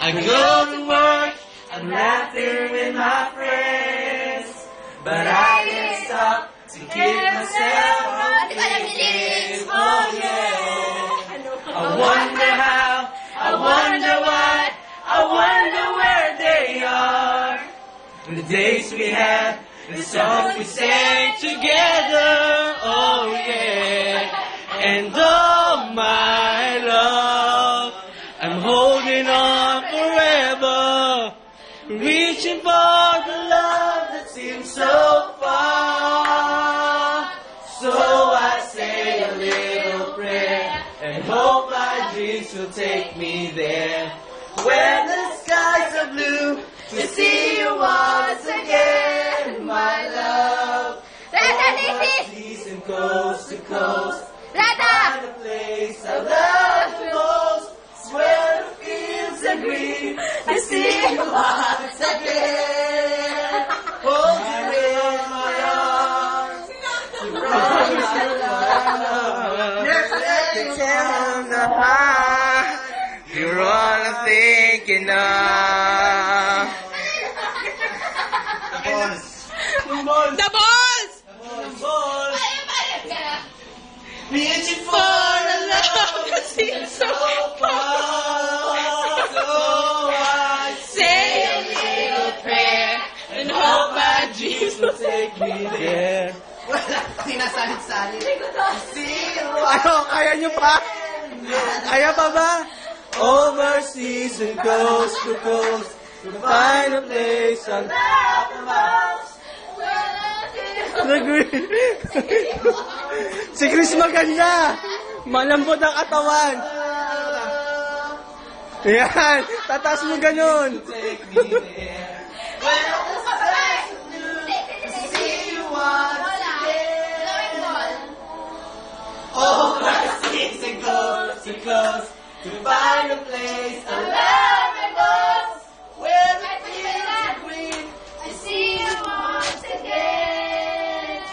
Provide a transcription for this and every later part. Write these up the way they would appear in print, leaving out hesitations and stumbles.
I go to work, I'm laughing with my friends, but I can't stop to keep myself from thinking, oh yeah. I wonder how, I wonder what, I wonder where they are. The days we had, the songs we sang together, oh yeah. And oh my love, I'm holding on forever, reaching for the love that seems so far. So I say a little prayer and hope my dreams will take me there. When the skies are blue, to see you once again, my love. Overseas and coast to coast, find a place I love the most, where the fields are green, I see you once again. Hold you in my arms, you promise your love, never let me tell the heart, you're all I'm thinking of. The balls! The balls! Reaching for a love that seems so far. So I say a little prayer and hope my dreams will take me there. Wala, sinasalit-salit. See you. Ano, kaya nyo pa? Kaya pa ba? Overseas and coast to coast, to find a place I love the most. Si Chris maganda. Malambot ang katawan. Ayan. Tataas mo ganun. Overseas and coast to coast, to find a place I love the most. Where the fields are green, I see you once again.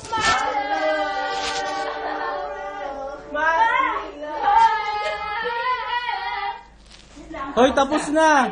My love, my love. Hoy, tapos na.